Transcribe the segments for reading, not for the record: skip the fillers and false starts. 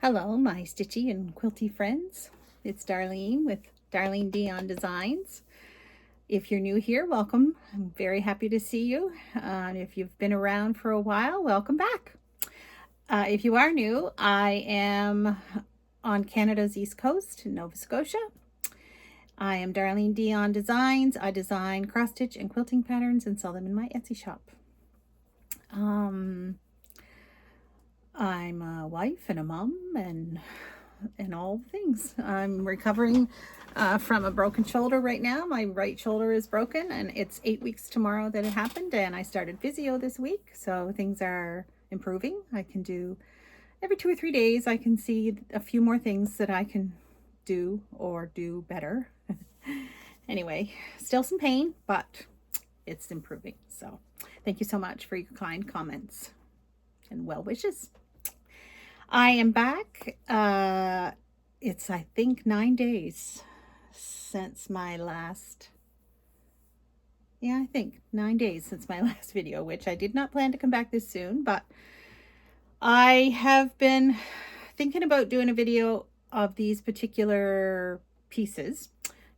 Hello, my stitchy and quilty friends. It's Darlene with Darlene Dion Designs. If you're new here, welcome. I'm very happy to see you. If you've been around for a while, welcome back. If you are new, I am on Canada's East Coast, Nova Scotia. I am Darlene Dion Designs. I design cross-stitch and quilting patterns and sell them in my Etsy shop. I'm a wife and a mom and all the things. I'm recovering from a broken shoulder right now. My right shoulder is broken, and it's 8 weeks tomorrow that it happened, and I started physio this week, so things are improving. I can do every 2 or 3 days. I can see a few more things that I can do or do better. Anyway, still some pain, but it's improving. So thank you so much for your kind comments and well wishes. I am back. It's, I think, 9 days since my last, I think 9 days since my last video, which I did not plan to come back this soon, but I have been thinking about doing a video of these particular pieces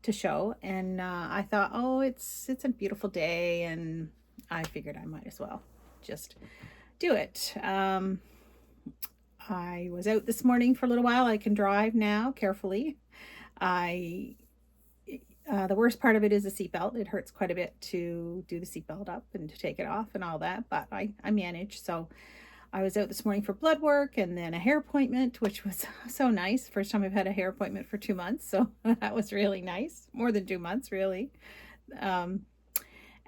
to show, and I thought, oh, it's a beautiful day, and I figured I might as well just do it. I was out this morning for a little while. I can drive now carefully. The worst part of it is the seatbelt. It hurts quite a bit to do the seatbelt up and to take it off and all that, but I manage. So I was out this morning for blood work and then a hair appointment, which was so nice. First time I've had a hair appointment for 2 months, so that was really nice. More than 2 months, really.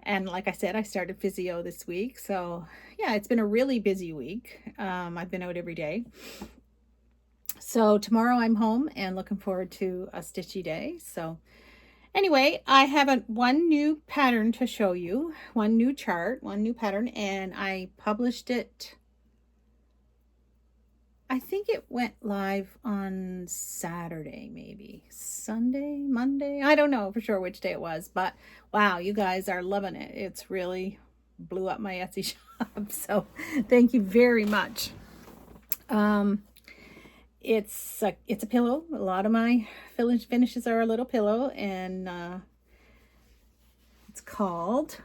And like I said, I started physio this week. So yeah, it's been a really busy week. I've been out every day. So tomorrow I'm home and looking forward to a stitchy day. So anyway, I have one new pattern to show you, one new chart, one new pattern, and I published it. I think it went live on Saturday, maybe Sunday, Monday. I don't know for sure which day it was, but wow, you guys are loving it. It's really blew up my Etsy shop. So thank you very much. It's a pillow. A lot of my finishes are a little pillow, and it's called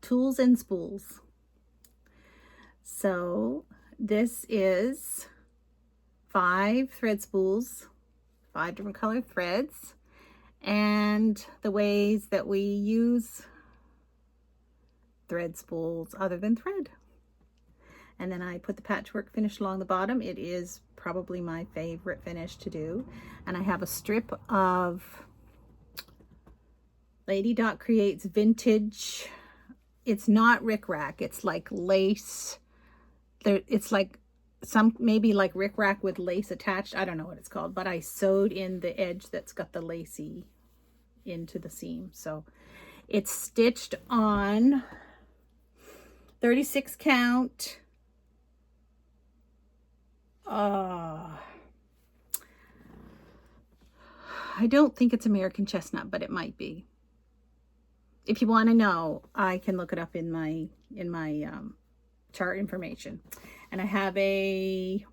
Tools and Spools. So this is 5 thread spools, 5 different colored threads, and the ways that we use thread spools other than thread. And then I put the patchwork finish along the bottom. It is probably my favorite finish to do. And I have a strip of Lady Dot Creates vintage. It's not rickrack. It's like lace. It's like maybe like rickrack with lace attached. I don't know what it's called, but I sewed in the edge that's got the lacy into the seam. So it's stitched on 36 count. I don't think it's American chestnut, but it might be. If you want to know, I can look it up in my chart information. And I have a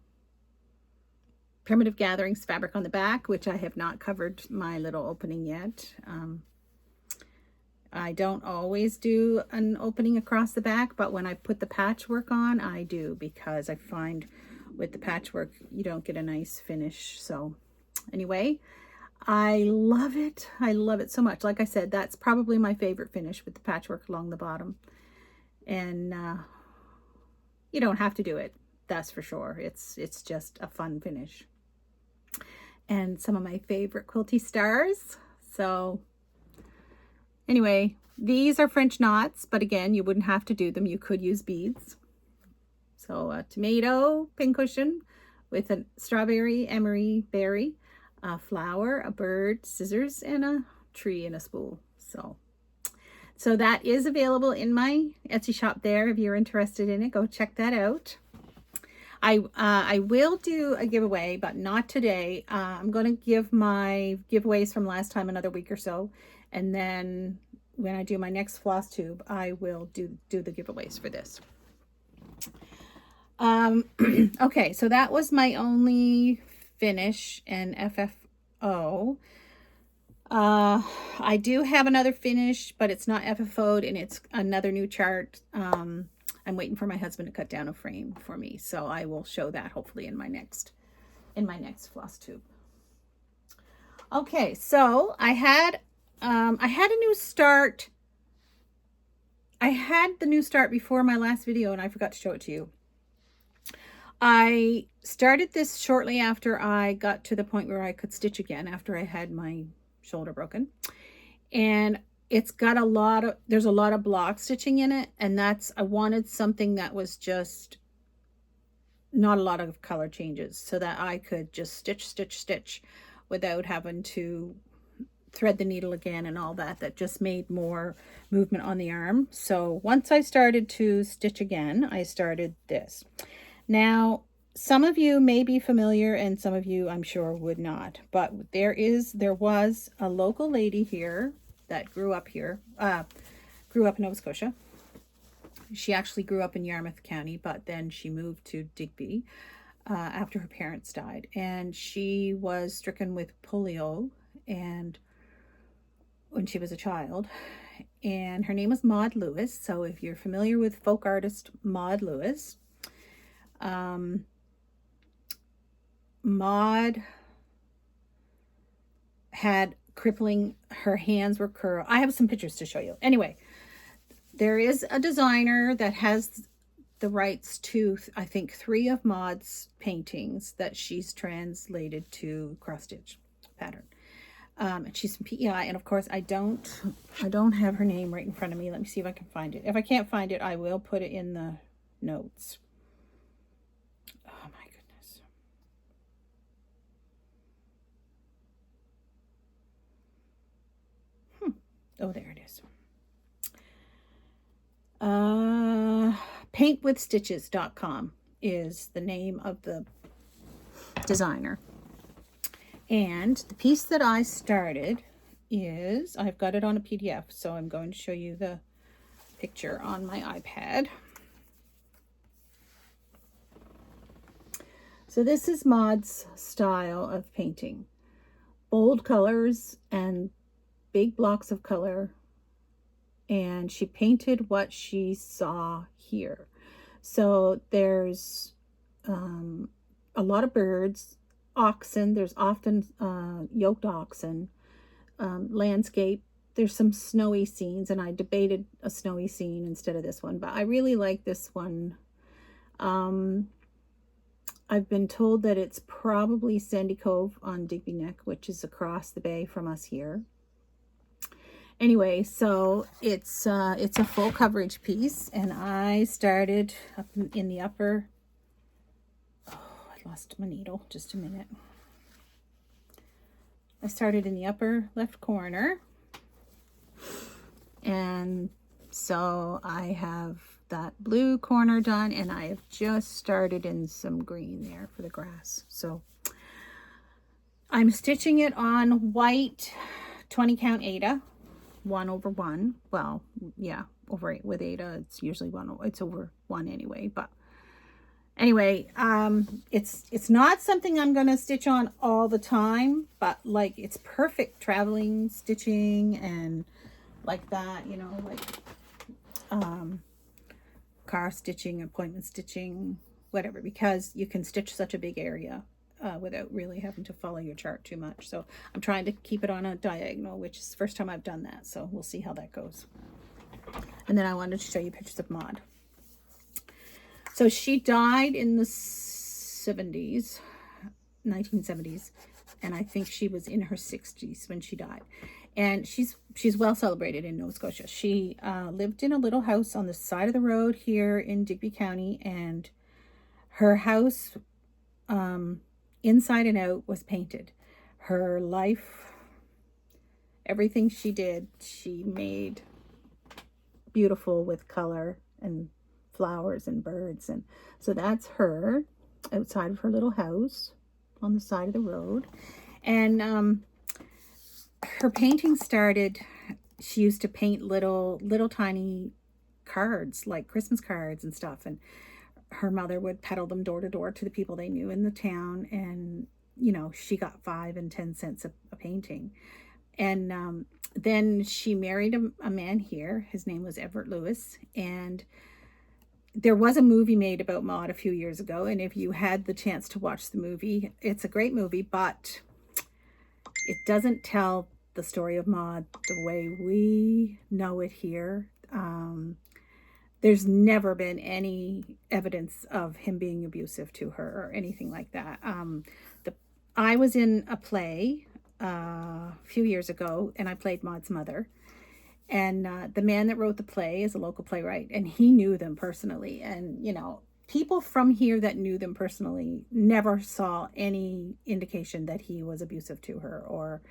Primitive Gatherings fabric on the back, which I have not covered my little opening yet. I don't always do an opening across the back, but when I put the patchwork on, I do, because I find with the patchwork you don't get a nice finish. So anyway, I love it. I love it so much. Like I said, that's probably my favorite finish, with the patchwork along the bottom. And you don't have to do it, that's for sure. It's just a fun finish. And some of my favorite quilty stars. So anyway, these are French knots, but again, you wouldn't have to do them. You could use beads. So a tomato pincushion with a strawberry, emery berry, a flower, a bird, scissors, and a tree and a spool. So that is available in my Etsy shop there. If you're interested in it, go check that out. I will do a giveaway, but not today. I'm going to give my giveaways from last time another week or so. And then when I do my next Flosstube, I will do the giveaways for this. Okay, so that was my only finish and FFO. I do have another finish, but it's not FFO'd, and it's another new chart. I'm waiting for my husband to cut down a frame for me, so I will show that hopefully in my next floss tube. Okay, so I had a new start. I had the new start before my last video, and I forgot to show it to you. I started this shortly after I got to the point where I could stitch again, after I had my shoulder broken. And it's got there's a lot of block stitching in it, and I wanted something that was just not a lot of color changes, so that I could just stitch without having to thread the needle again and all that. That just made more movement on the arm. So once I started to stitch again, I started this. Now, some of you may be familiar and some of you I'm sure would not, but there was a local lady here that grew up in Nova Scotia. She actually grew up in Yarmouth County, but then she moved to Digby after her parents died, and she was stricken with polio and when she was a child, and her name was Maud Lewis. So if you're familiar with folk artist Maud Lewis, Maud had crippling, her hands were curled. I have some pictures to show you. Anyway, there is a designer that has the rights to, I think, 3 of Maud's paintings that she's translated to cross stitch pattern. And she's from PEI, and of course I don't have her name right in front of me. Let me see if I can find it. If I can't find it, I will put it in the notes. Oh my goodness. Oh, there it is. Paintwithstitches.com is the name of the designer. And the piece that I started is, I've got it on a PDF, so I'm going to show you the picture on my iPad. So this is Maud's style of painting. Bold colors and big blocks of color. And she painted what she saw here. So there's a lot of birds, oxen. There's often yoked oxen, landscape. There's some snowy scenes, and I debated a snowy scene instead of this one, but I really like this one. I've been told that it's probably Sandy Cove on Digby Neck, which is across the bay from us here. Anyway, so it's a full coverage piece, and I started up in the upper. Oh, I lost my needle. Just a minute. I started in the upper left corner, and so I have that blue corner done, and I have just started in some green there for the grass. So I'm stitching it on white 20 count Aida, 1/1. Well, yeah, over with Aida, it's usually it's over 1 anyway. But anyway, it's not something I'm gonna stitch on all the time, but like it's perfect traveling stitching and like that, you know, like car stitching, appointment stitching, whatever, because you can stitch such a big area without really having to follow your chart too much. So I'm trying to keep it on a diagonal, which is the first time I've done that, so we'll see how that goes. And then I wanted to show you pictures of Maud. So she died in the 1970s, and I think she was in her 60s when she died. And she's well celebrated in Nova Scotia. She lived in a little house on the side of the road here in Digby County, and her house inside and out was painted. Her life, everything she did, she made beautiful with color and flowers and birds. And so that's her outside of her little house on the side of the road. And her painting started, she used to paint little tiny cards, like Christmas cards and stuff. And her mother would peddle them door to door to the people they knew in the town. And, you know, she got 5 and 10 cents a painting. And then she married a man here. His name was Everett Lewis. And there was a movie made about Maud a few years ago. And if you had the chance to watch the movie, it's a great movie, but it doesn't tell the story of Maud the way we know it here. There's never been any evidence of him being abusive to her or anything like that. I was in a play a few years ago, and I played Maud's mother. And the man that wrote the play is a local playwright, and he knew them personally. And, you know, people from here that knew them personally never saw any indication that he was abusive to her or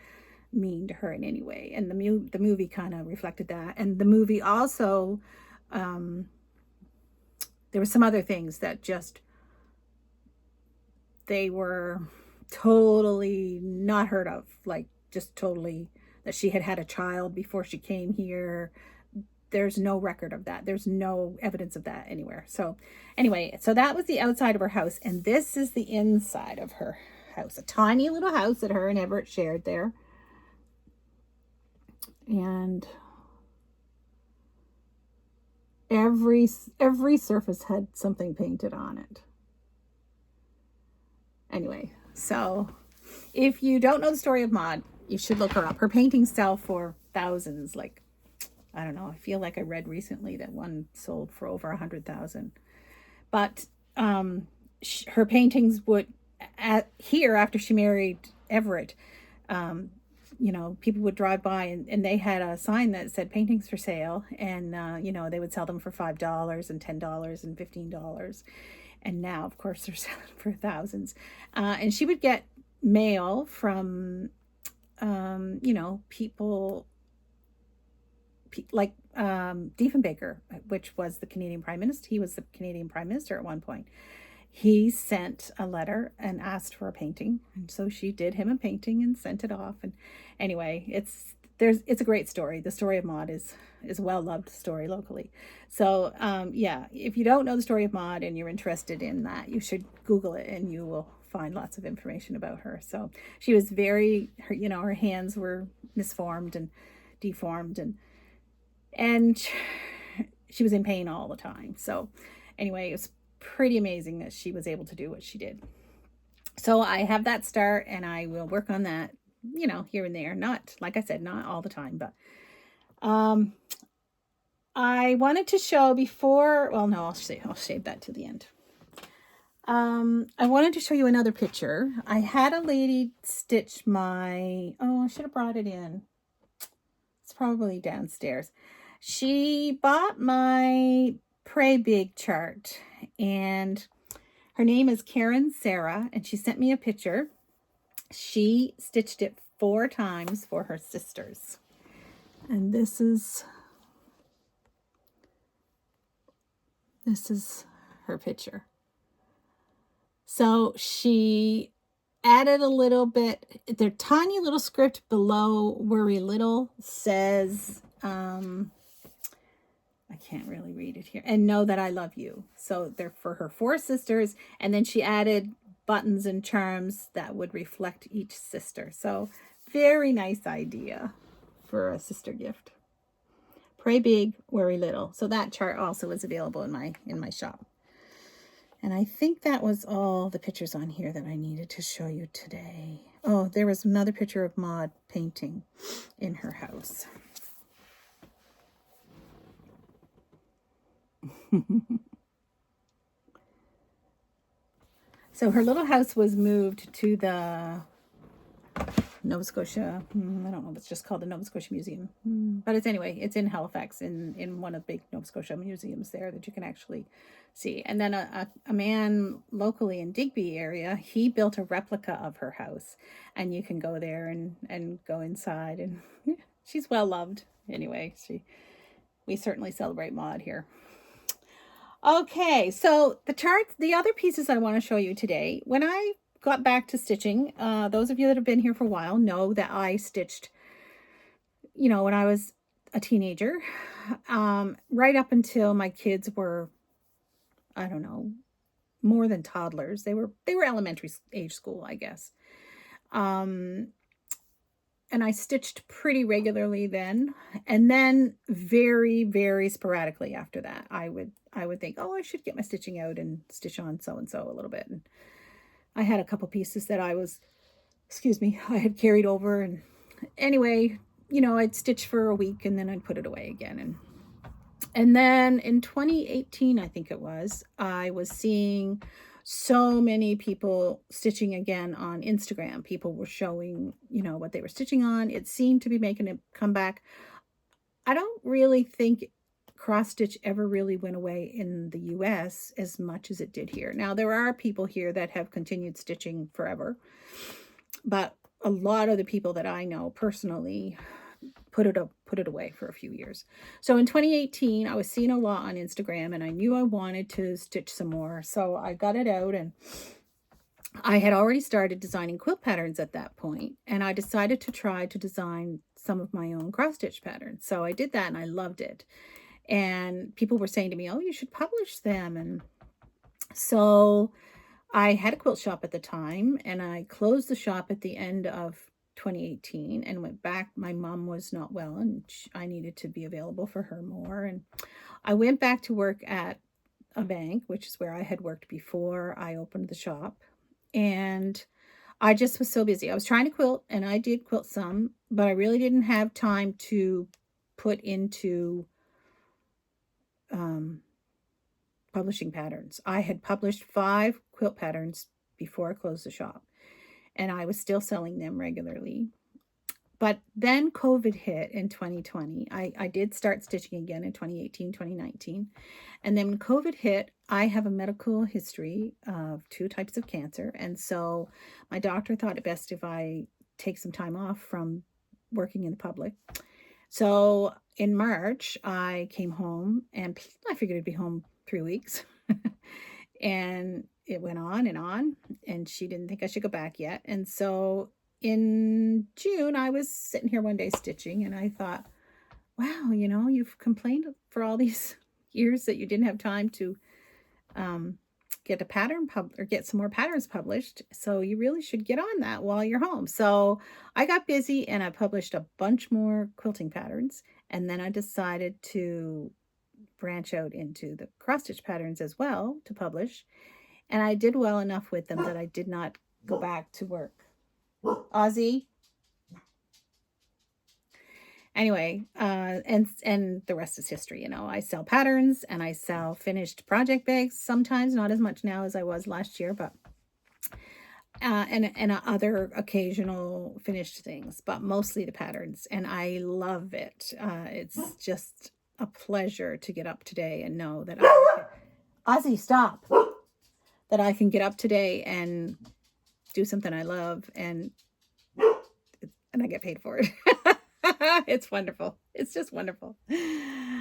mean to her in any way. And the movie kind of reflected that. And the movie also, there were some other things that just, they were totally not heard of, like just totally, that she had a child before she came here. There's no record of that. There's no evidence of that anywhere. So anyway, so that was the outside of her house. And this is the inside of her house. A tiny little house that her and Everett shared there. And every surface had something painted on it. Anyway, so if you don't know the story of Maud, you should look her up. Her paintings sell for thousands. Like, I don't know, I feel like I read recently that one sold for over 100,000. But her paintings would, here after she married Everett, you know, people would drive by and they had a sign that said paintings for sale. And, you know, they would sell them for $5 and $10 and $15. And now, of course, they're selling for thousands. And she would get mail from, you know, people like Diefenbaker, which was the Canadian Prime Minister. He was the Canadian Prime Minister at one point. He sent a letter and asked for a painting. And so she did him a painting and sent it off. And anyway, it's a great story. The story of Maud is a well-loved story locally. So yeah, if you don't know the story of Maud and you're interested in that, you should Google it and you will find lots of information about her. So she was you know, her hands were misformed and deformed, and she was in pain all the time. So anyway, it was pretty amazing that she was able to do what she did. So I have that start, and I will work on that, you know, here and there. Not, like I said, not all the time, but I wanted to show before, well, no, I'll save that to the end. I wanted to show you another picture. I had a lady stitch my, I should have brought it in. It's probably downstairs. She bought my Pray Big chart, and her name is Karen Sarah, and she sent me a picture. She stitched it 4 times for her sisters. And this is her picture. So she added a little bit, their tiny little script below Worry Little says, I can't really read it here, and know that I love you. So they're for her 4 sisters. And then she added buttons and charms that would reflect each sister. So very nice idea for a sister gift. Pray big, worry little. So that chart also is available in my shop. And I think that was all the pictures on here that I needed to show you today. Oh, there was another picture of Maud painting in her house. So her little house was moved to the Nova Scotia, I don't know if it's just called the Nova Scotia Museum, but it's in Halifax, in one of the big Nova Scotia museums there that you can actually see. And then a man locally in Digby area, he built a replica of her house, and you can go there and go inside, and she's well loved. Anyway, we certainly celebrate Maud here. Okay, so the other pieces I want to show you today, when I got back to stitching, those of you that have been here for a while know that I stitched, you know, when I was a teenager, right up until my kids were, I don't know, more than toddlers. They were elementary age school, I guess. And I stitched pretty regularly then. And then very, very sporadically after that, I would think, oh, I should get my stitching out and stitch on so-and-so a little bit. And I had a couple pieces that I had carried over. And anyway, I'd stitch for a week and then I'd put it away again. And then in 2018, I think it was, I was seeing so many people stitching again on Instagram. People were showing, what they were stitching on. It seemed to be making a comeback. I don't really think cross stitch ever really went away in the US as much as it did here. Now, there are people here that have continued stitching forever, but a lot of the people that I know personally put it away for a few years. So in 2018, I was seeing a lot on Instagram and I knew I wanted to stitch some more. So I got it out, and I had already started designing quilt patterns at that point, and I decided to try to design some of my own cross stitch patterns. So I did that and I loved it. And people were saying to me, oh, you should publish them. And so I had a quilt shop at the time, and I closed the shop at the end of 2018 and went back. My mom was not well and I needed to be available for her more. And I went back to work at a bank, which is where I had worked before I opened the shop. And I just was so busy. I was trying to quilt, and I did quilt some, but I really didn't have time to put into publishing patterns. I had published 5 quilt patterns before I closed the shop, and I was still selling them regularly. But then COVID hit in 2020. I did start stitching again in 2018, 2019. And then when COVID hit, I have a medical history of 2 types of cancer. And so my doctor thought it best if I take some time off from working in the public. So in March, I came home, and I figured I'd be home 3 weeks. And it went on, and she didn't think I should go back yet. And so in June, I was sitting here one day stitching, and I thought, wow, you've complained for all these years that you didn't have time to get a pattern or get some more patterns published. So you really should get on that while you're home. So I got busy and I published a bunch more quilting patterns. And then I decided to branch out into the cross stitch patterns as well to publish. And I did well enough with them that I did not go back to work. Ozzy. Anyway, and the rest is history. I sell patterns and I sell finished project bags sometimes, not as much now as I was last year, but and other occasional finished things, but mostly the patterns. And I love it. It's just a pleasure to get up today and know that Ozzy, stop. That I can get up today and do something I love, and I get paid for it. It's wonderful. It's just wonderful.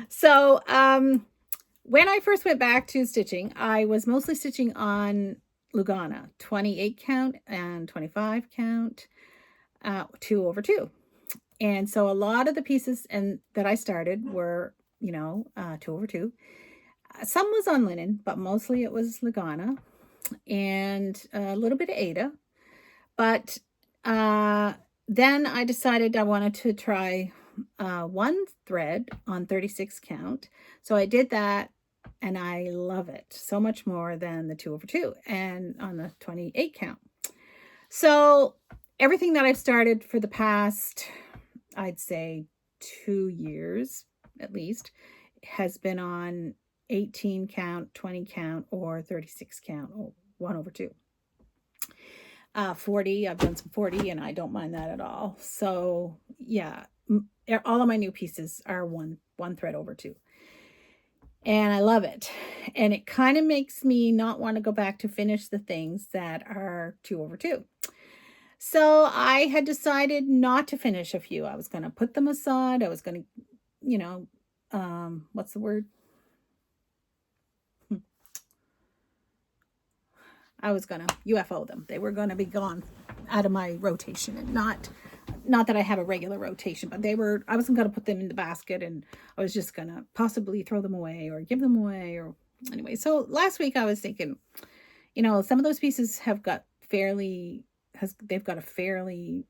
So when I first went back to stitching, I was mostly stitching on Lugana, 28 count and 25 count, 2/2. And so a lot of the pieces that I started were, 2/2. Some was on linen, but mostly it was Lugana and a little bit of Ada. But then I decided I wanted to try one thread on 36 count. So I did that, and I love it so much more than the 2/2 and on the 28 count. So everything that I've started for the past, I'd say 2 years at least, has been on 18 count, 20 count, or 36 count, or 1/2. 40, I've done some 40, and I don't mind that at all. So yeah, all of my new pieces are one thread over 2. And I love it. And it kind of makes me not want to go back to finish the things that are 2/2. So I had decided not to finish a few. I was going to put them aside. I was going to, what's the word? I was going to UFO them. They were going to be gone out of my rotation, and not that I have a regular rotation, but I wasn't going to put them in the basket, and I was just going to possibly throw them away or give them away, or anyway. So last week I was thinking, you know, some of those pieces have got they've got a fairly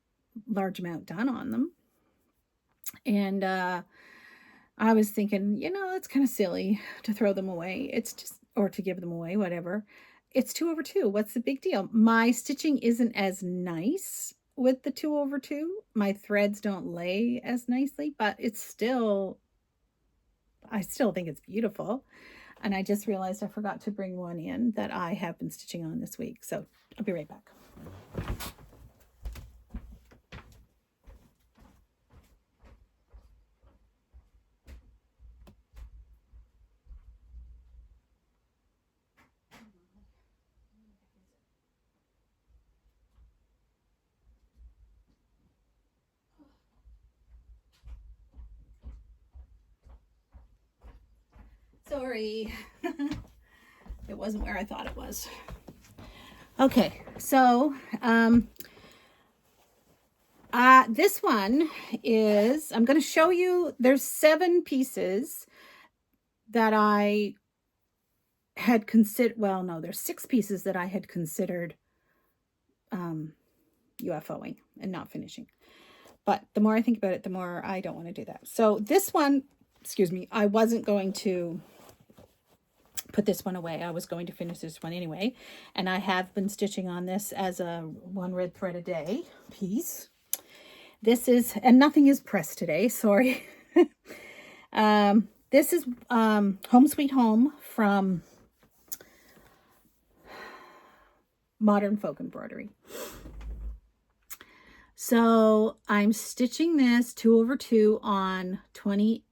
large amount done on them. And I was thinking, you know, it's kind of silly to throw them away. It's just, or to give them away, whatever. It's 2/2. What's the big deal? My stitching isn't as nice with the 2/2. My threads don't lay as nicely, but it's still, I still think it's beautiful. And I just realized I forgot to bring one in that I have been stitching on this week. So I'll be right back. Sorry. It wasn't where I thought it was. Okay, so this one is, I'm going to show you, there's 7 pieces that I had considered, well, no, there's 6 pieces that I had considered UFOing and not finishing. But the more I think about it, the more I don't want to do that. So this one, excuse me, I wasn't going to put this one away. I was going to finish this one anyway. And I have been stitching on this as a 1 red thread a day piece. This is, and nothing is pressed today, sorry. This is Home Sweet Home from Modern Folk Embroidery. So I'm stitching this 2/2 on 20,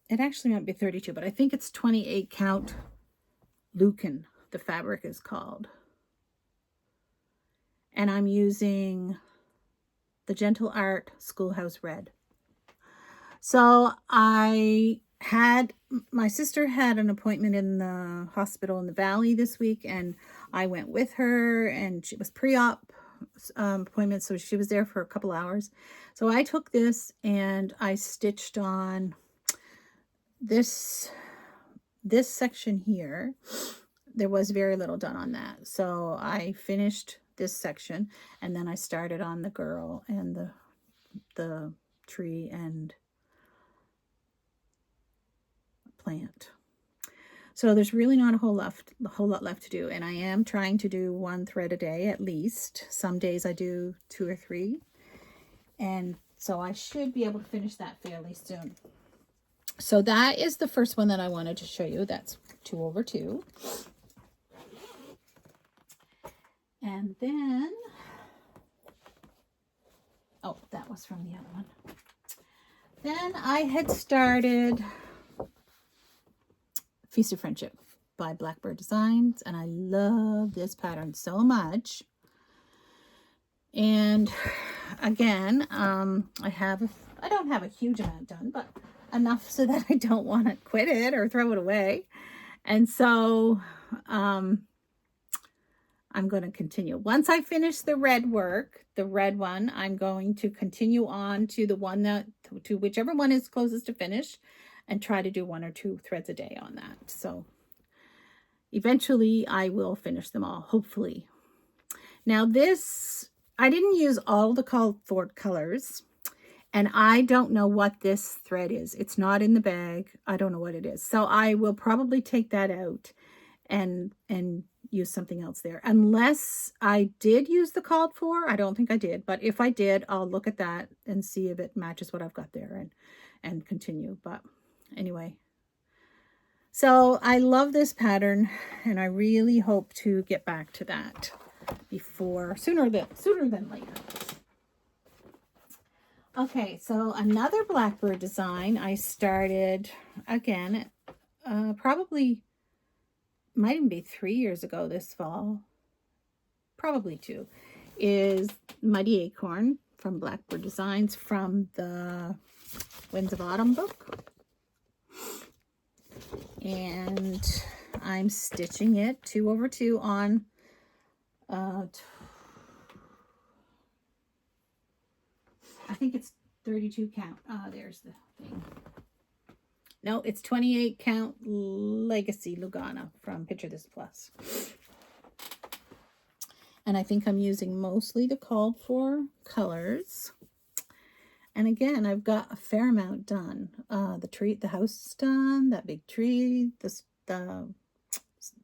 it actually might be 32, but I think it's 28 count Lucan, the fabric is called. And I'm using the Gentle Art Schoolhouse Red. So my sister had an appointment in the hospital in the Valley this week, and I went with her, and she was pre-op appointment, so she was there for a couple hours. So I took this and I stitched on this section here. There was very little done on that, so I finished this section, and then I started on the girl and the tree and plant. So there's really not a whole lot left to do, and I am trying to do 1 thread a day at least. Some days I do 2 or 3, and so I should be able to finish that fairly soon. So that is the first one that I wanted to show you. That's 2/2. And then, oh, that was from the other one. Then I had started Feast of Friendship by Blackbird Designs, and I love this pattern so much. And again, I don't have a huge amount done, but enough so that I don't want to quit it or throw it away. And so I'm going to continue. Once I finish the red work, the red one, I'm going to continue on to the one to whichever one is closest to finish, and try to do 1 or 2 threads a day on that. So eventually I will finish them all, hopefully. Now this, I didn't use all the called for colors, and I don't know what this thread is. It's not in the bag. I don't know what it is. So I will probably take that out and use something else there. Unless I did use the called for. I don't think I did. But if I did, I'll look at that and see if it matches what I've got there and continue. But anyway. So I love this pattern, and I really hope to get back to that sooner than later. Okay, so another Blackbird design I started again, probably might even be 3 years ago this fall, probably 2, is Mighty Acorn from Blackbird Designs from the Winds of Autumn book. And I'm stitching it 2/2 on I think it's 32 count. There's the thing. No, it's 28 count Legacy Lugana from Picture This Plus. And I think I'm using mostly the called for colors. And again, I've got a fair amount done. The house is done. That big tree, the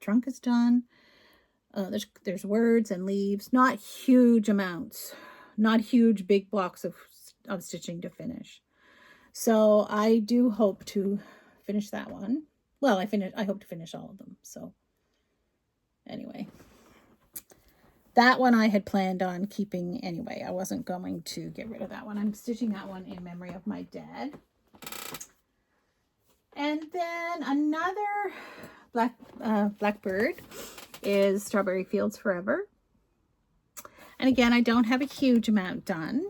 trunk is done. There's words and leaves. Not huge amounts. Not huge big blocks of stitching to finish. So I do hope to finish that one. Well, I hope to finish all of them. So anyway, that one I had planned on keeping anyway. I wasn't going to get rid of that one. I'm stitching that one in memory of my dad. And then another blackbird is Strawberry Fields Forever. And again, I don't have a huge amount done.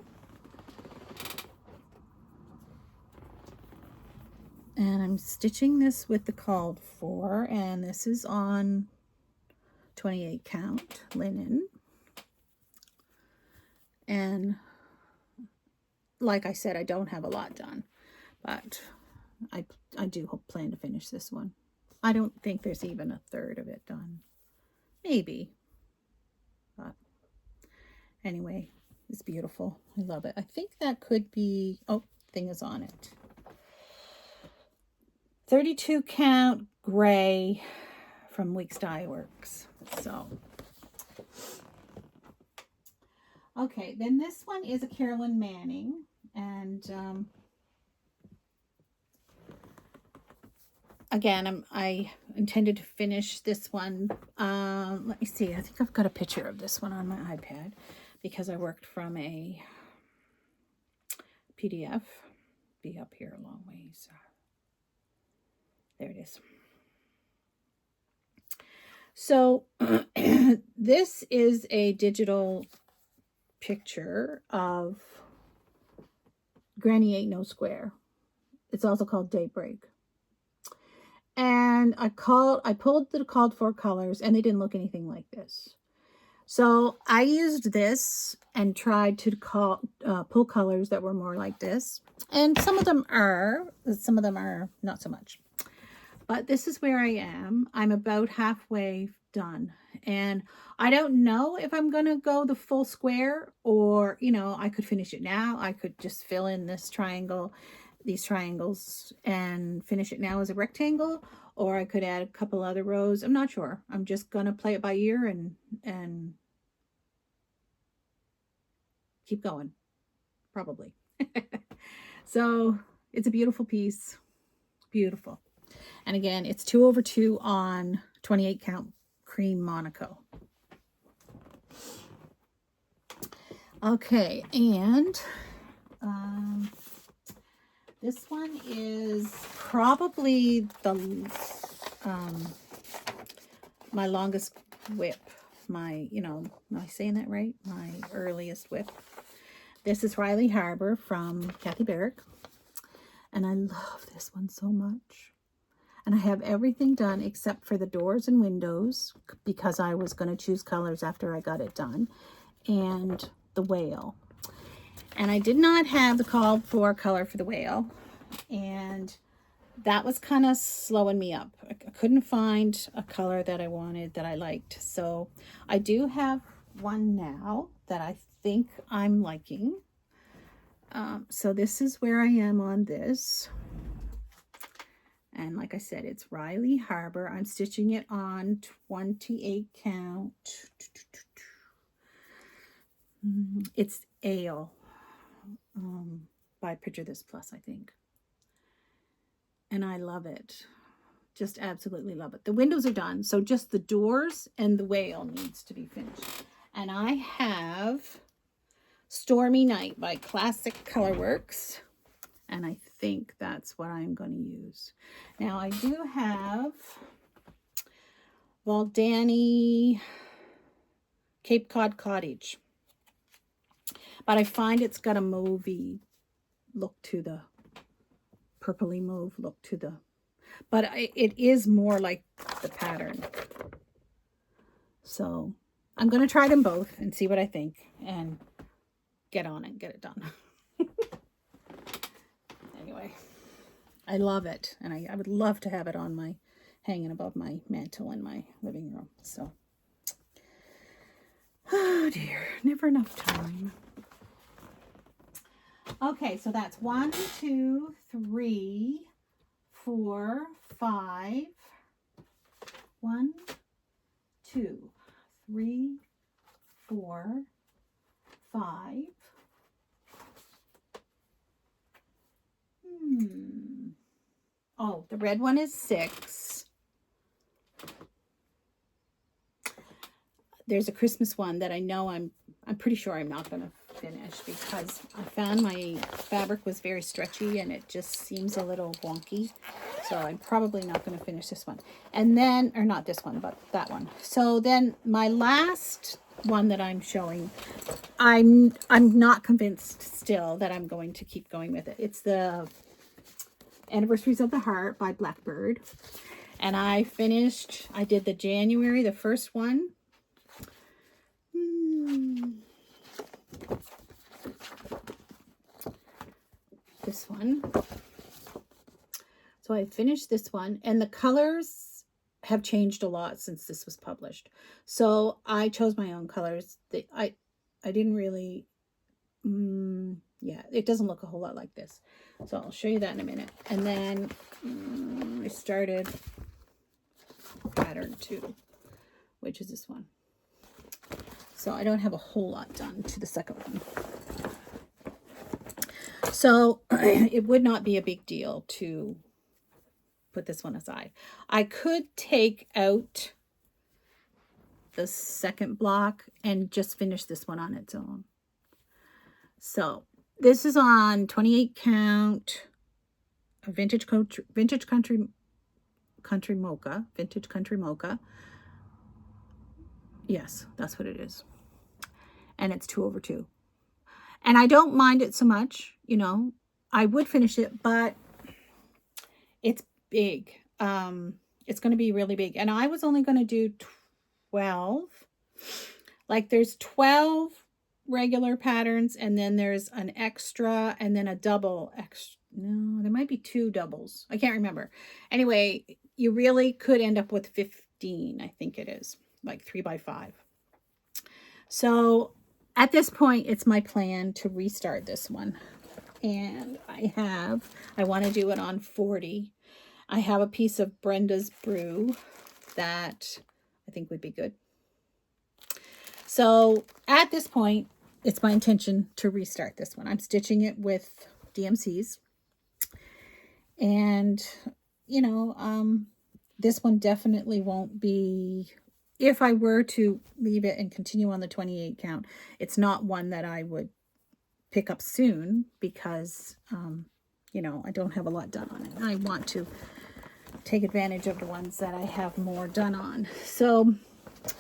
And I'm stitching this with the called for, and this is on 28 count linen. And like I said, I don't have a lot done, but I do plan to finish this one. I don't think there's even a third of it done. Maybe. But anyway, it's beautiful. I love it. I think that could be, oh, thing is on it. 32 count gray from Weeks Dye Works. So, okay, then this one is a Carolyn Manning, and again, I intended to finish this one. Let me see. I think I've got a picture of this one on my iPad because I worked from a PDF. Be up here a long ways. There it is. So this is a digital picture of Granny Ain't No Square. It's also called Daybreak. And I pulled the called for colors, and they didn't look anything like this. So I used this and tried to pull colors that were more like this. And some of them are not so much. But this is where I am. I'm about halfway done. And I don't know if I'm going to go the full square, or, you know, I could finish it now. I could just fill in this triangle, these triangles, and finish it now as a rectangle. Or I could add a couple other rows. I'm not sure. I'm just going to play it by ear and keep going. Probably. So it's a beautiful piece. Beautiful. And again, it's 2/2 on 28 count cream Monaco. Okay, and this one is probably the my longest whip. Am I saying that right? My earliest whip. This is Riley Harbor from Kathy Barrick. And I love this one so much. And I have everything done except for the doors and windows, because I was going to choose colors after I got it done, and the whale. And I did not have the called for color for the whale, and that was kind of slowing me up. I couldn't find a color that I wanted, that I liked. So I do have one now that I think I'm liking. So this is where I am on this. And like I said, it's Riley Harbor. I'm stitching it on 28 count. It's Ale by Picture This Plus, I think. And I love it. Just absolutely love it. The windows are done, so just the doors and the whale needs to be finished. And I have Stormy Night by Classic Colorworks. And I think that's what I'm going to use. Now, I do have Valdani Cape Cod Cottage. But I find it's got a mauvey look to the purpley mauve look to the... But it is more like the pattern. So I'm going to try them both and see what I think. And get on it and get it done. Anyway, I love it. And I would love to have it on my, hanging above my mantle in my living room. So, oh dear, never enough time. Okay, so that's 1, 2, 3, 4, 5. 1, 2, 3, 4, 5. Oh, the red one is 6. There's a Christmas one that I know I'm pretty sure I'm not going to finish because I found my fabric was very stretchy and it just seems a little wonky. So I'm probably not going to finish this one. And then, or not this one, but that one. So then my last one that I'm showing, I'm not convinced still that I'm going to keep going with it. It's the Anniversaries of the Heart by Blackbird. And I did the January, the first one. This one. So I finished this one, and the colors have changed a lot since this was published. So I chose my own colors. I didn't really, yeah, it doesn't look a whole lot like this. So I'll show you that in a minute. And then I started pattern 2, which is this one. So I don't have a whole lot done to the second one. So it would not be a big deal to put this one aside. I could take out the second block and just finish this one on its own. So this is on 28 count vintage country mocha. Yes, that's what it is. And it's 2/2. And I don't mind it so much, you know. I would finish it, but it's big. It's going to be really big. And I was only going to do 12. Like there's 12 regular patterns, and then there's an extra, and then a double extra. No, there might be 2 doubles. I can't remember. Anyway, you really could end up with 15, I think it is. Like 3x5. So at this point, it's my plan to restart this one. And I want to do it on 40. I have a piece of Brenda's Brew that I think would be good. So at this point, it's my intention to restart this one. I'm stitching it with DMCs. And, you know, this one definitely won't be, if I were to leave it and continue on the 28 count, it's not one that I would pick up soon because, you know, I don't have a lot done on it. I want to take advantage of the ones that I have more done on. So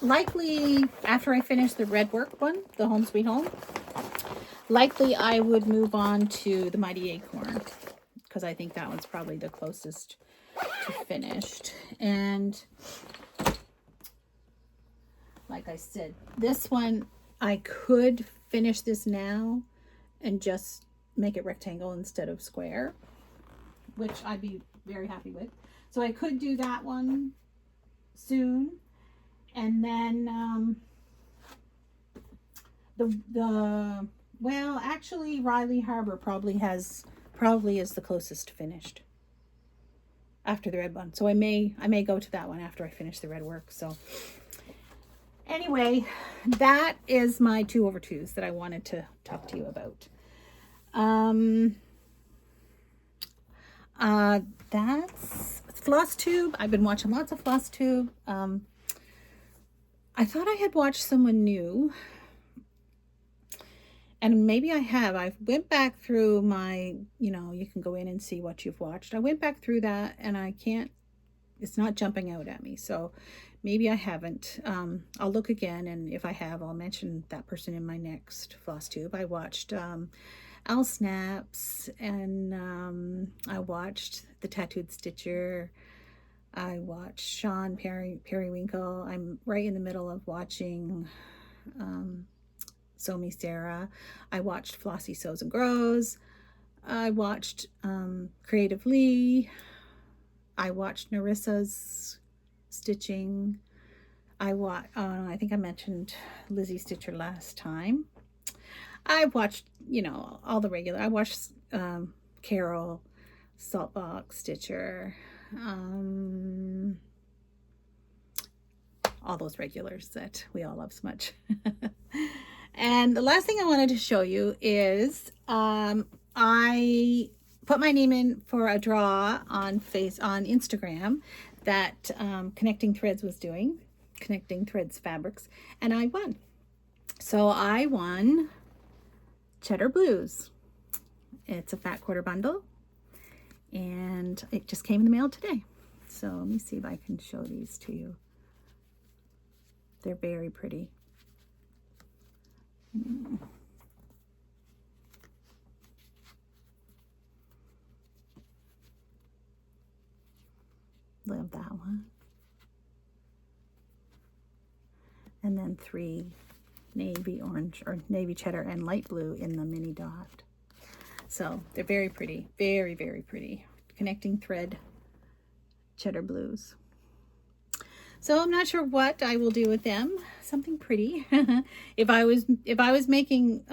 likely after I finish the red work one, the Home Sweet Home, likely I would move on to the Mighty Acorn because I think that one's probably the closest to finished. And like I said, this one, I could finish this now and just make it rectangle instead of square, which I'd be very happy with. So I could do that one soon. And then well, actually Riley Harbor probably is the closest to finished after the red one. So I may go to that one after I finish the red work. So anyway, that is my 2/2s that I wanted to talk to you about. That's Flosstube. I've been watching lots of Flosstube. I thought I had watched someone new, and maybe I have. I went back through my, you know, you can go in and see what you've watched. I went back through that and I can't, it's not jumping out at me. So maybe I haven't. I'll look again, and if I have, I'll mention that person in my next Flosstube. I watched Al Snaps, and I watched The Tattooed Stitcher. I watched Sean Periwinkle. I'm right in the middle of watching Sew Me Sarah. I watched Flossie Sews and Grows. I watched Creatively. I watched Narissa's stitching. I think I mentioned Lizzie Stitcher last time. I watched, you know, all the regular. I watched Carol, Saltbox Stitcher, all those regulars that we all love so much. And the last thing I wanted to show you is I put my name in for a draw on Instagram that Connecting Threads was doing, Connecting Threads Fabrics, and I won. So I won Cheddar Blues. It's a fat quarter bundle, and it just came in the mail today. So let me see if I can show these to you. They're very pretty. Love that one. And then 3 navy orange or navy cheddar and light blue in the mini dot. So they're very pretty, very, very pretty. Connecting Thread Cheddar Blues. So I'm not sure what I will do with them. Something pretty. If I was making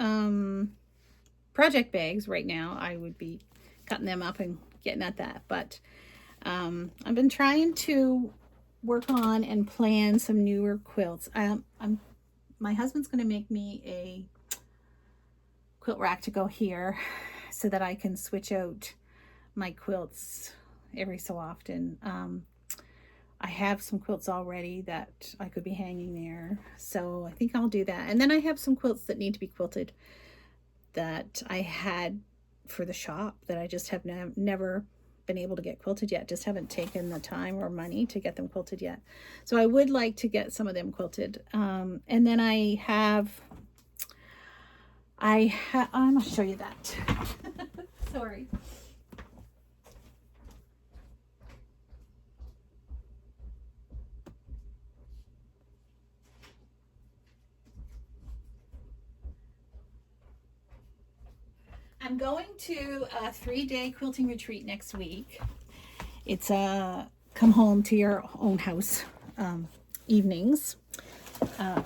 project bags right now, I would be cutting them up and getting at that. But I've been trying to work on and plan some newer quilts. My husband's going to make me a quilt rack to go here so that I can switch out my quilts every so often. I have some quilts already that I could be hanging there, so I think I'll do that. And then I have some quilts that need to be quilted that I had for the shop that I just have never been able to get quilted yet. Just haven't taken the time or money to get them quilted yet. So I would like to get some of them quilted. And then I'm gonna show you that. Sorry. I'm going to a 3-day quilting retreat next week. It's a come home to your own house evenings,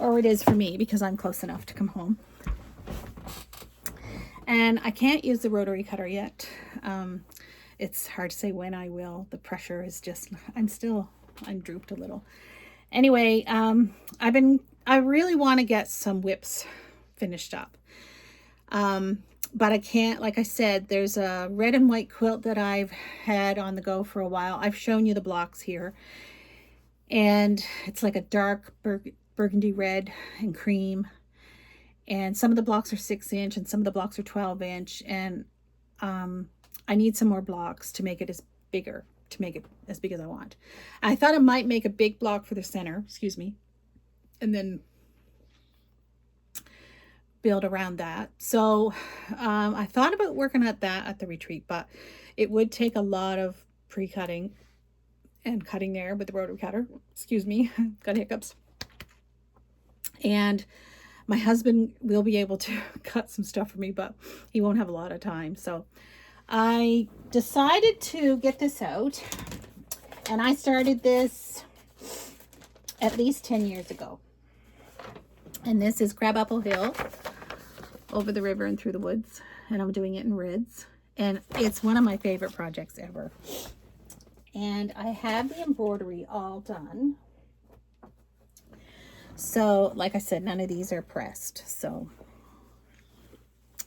or it is for me because I'm close enough to come home. And I can't use the rotary cutter yet. It's hard to say when I will. The pressure is just, I'm drooped a little. Anyway, I really want to get some whips finished up. But I can't, like I said, there's a red and white quilt that I've had on the go for a while. I've shown you the blocks here. And it's like a dark burgundy red and cream. And some of the blocks are 6-inch and some of the blocks are 12-inch. And I need some more blocks to make it as big as I want. I thought I might make a big block for the center, and then build around that. So I thought about working at that at the retreat, but it would take a lot of pre-cutting and cutting there with the rotary cutter. Got hiccups. And my husband will be able to cut some stuff for me, but he won't have a lot of time. So I decided to get this out, and I started this at least 10 years ago. And this is Crabapple Hill, over the river and through the woods. And I'm doing it in reds. And it's one of my favorite projects ever. And I have the embroidery all done. So, like I said, none of these are pressed. So,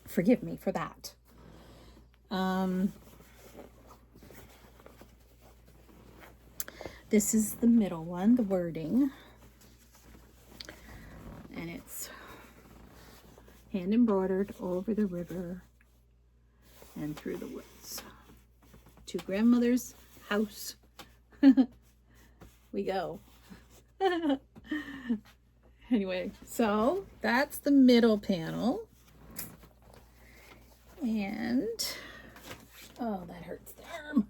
forgive me for that. This is the middle one, the wording. And it's hand embroidered over the river and through the woods. To grandmother's house we go. Anyway, so that's the middle panel. And oh, that hurts the arm.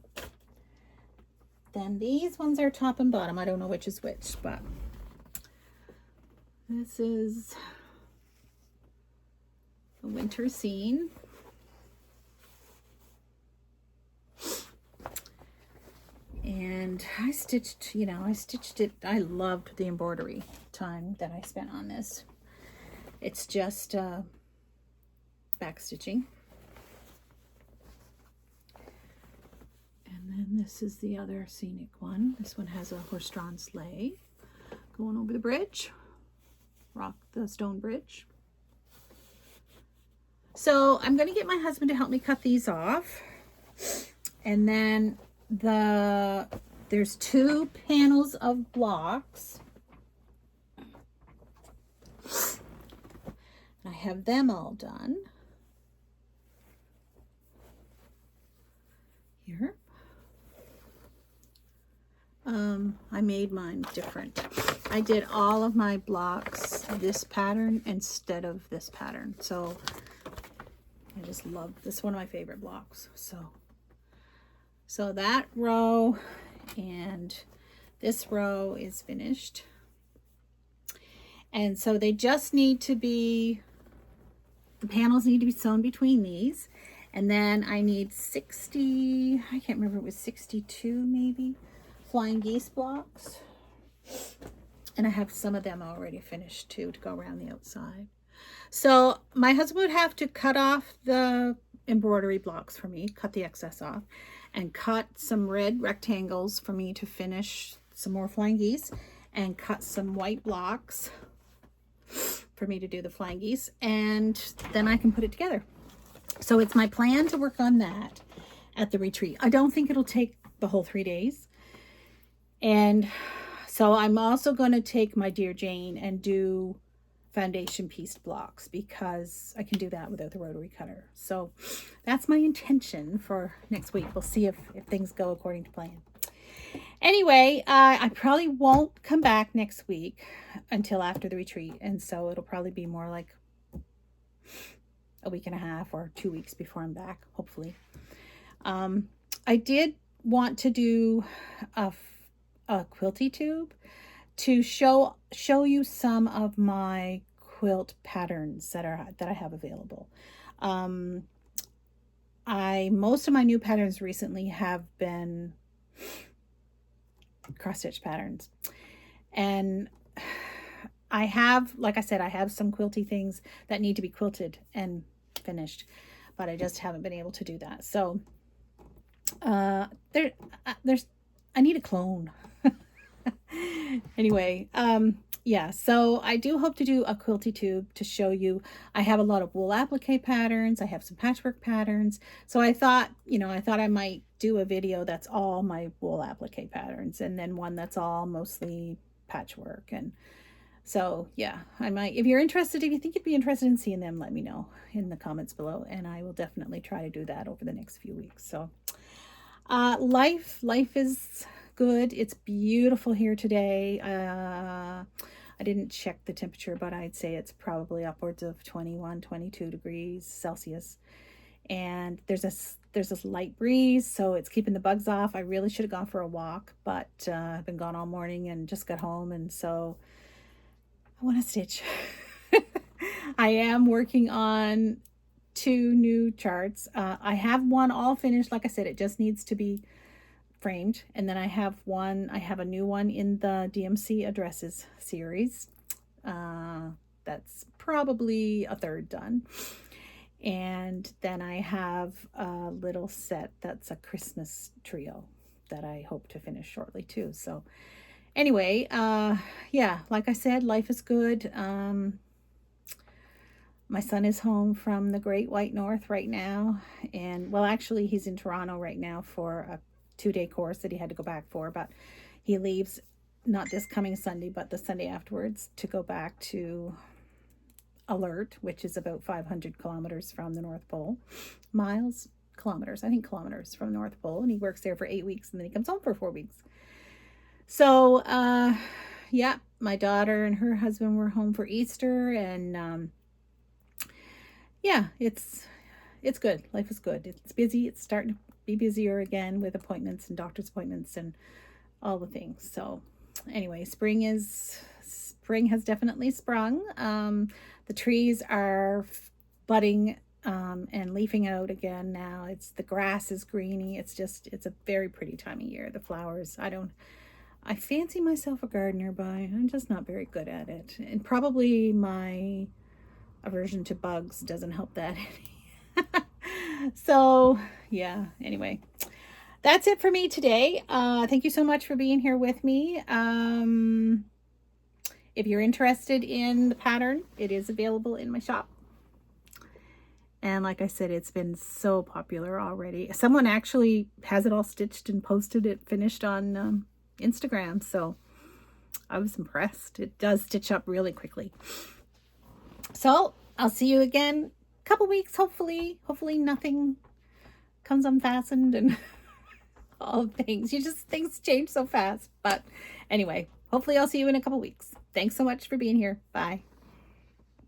Then these ones are top and bottom. I don't know which is which, but this is a winter scene. And I stitched, you know, I stitched it. I loved the embroidery time that I spent on this. It's just back stitching. And then this is the other scenic one. This one has a horse-drawn sleigh going over the bridge, the stone bridge. So I'm going to get my husband to help me cut these off. And then there's 2 panels of blocks. I have them all done. Here. I made mine different. I did all of my blocks this pattern instead of this pattern. So I just love this, one of my favorite blocks. So that row and this row is finished. And so they just need to be, the panels need to be sewn between these. And then I need 60, I can't remember, it was 62 maybe, flying geese blocks. And I have some of them already finished too, to go around the outside. So my husband would have to cut off the embroidery blocks for me, cut the excess off, and cut some red rectangles for me to finish some more flying geese, and cut some white blocks for me to do the flying geese, and then I can put it together. So it's my plan to work on that at the retreat. I don't think it'll take the whole 3 days. And so I'm also going to take my Dear Jane and do foundation pieced blocks, because I can do that without the rotary cutter. So that's my intention for next week. We'll see if things go according to plan. Anyway, I probably won't come back next week until after the retreat. And so it'll probably be more like a week and a half or 2 weeks before I'm back, hopefully. I did want to do a quilty tube to show you some of my quilt patterns that I have available. Most of my new patterns recently have been cross stitch patterns, and I have, like I said, I have some quilty things that need to be quilted and finished, but I just haven't been able to do that. So I need a clone. Anyway, yeah, so I do hope to do a quilty tube to show you. I have a lot of wool applique patterns. I have some patchwork patterns. So I thought I might do a video that's all my wool applique patterns, and then one that's all mostly patchwork. And so, yeah, I might, if you're interested, if you think you'd be interested in seeing them, let me know in the comments below, and I will definitely try to do that over the next few weeks. So, life is good. It's beautiful here today. I didn't check the temperature, but I'd say it's probably upwards of 21, 22 degrees Celsius. And there's this light breeze, so it's keeping the bugs off. I really should have gone for a walk, but I've been gone all morning and just got home, and so I want to stitch. I am working on 2 new charts. I have one all finished. Like I said, it just needs to be framed. And then I have a new one in the DMC addresses series. That's probably a third done. And then I have a little set that's a Christmas trio that I hope to finish shortly too. So anyway, yeah, like I said, life is good. My son is home from the Great White North right now. And well, actually he's in Toronto right now for a 2-day course that he had to go back for, but he leaves not this coming Sunday, but the Sunday afterwards to go back to Alert, which is about 500 kilometers from the North Pole. Kilometers from the North Pole. And he works there for 8 weeks, and then he comes home for 4 weeks. So, yeah, my daughter and her husband were home for Easter, and yeah, it's good. Life is good. It's busy. It's starting to be busier again with appointments and doctor's appointments and all the things. So anyway, spring has definitely sprung. The trees are budding and leafing out again now. The grass is greeny. It's a very pretty time of year. The flowers, I fancy myself a gardener, but I'm just not very good at it. And probably my aversion to bugs doesn't help that any. So yeah, anyway, that's it for me today. Thank you so much for being here with me. If you're interested in the pattern, it is available in my shop. And like I said, it's been so popular already. Someone actually has it all stitched and posted it finished on Instagram. So I was impressed. It does stitch up really quickly. So I'll see you again a couple weeks, hopefully. Hopefully nothing comes unfastened and all things. Things change so fast. But anyway, hopefully I'll see you in a couple weeks. Thanks so much for being here. Bye.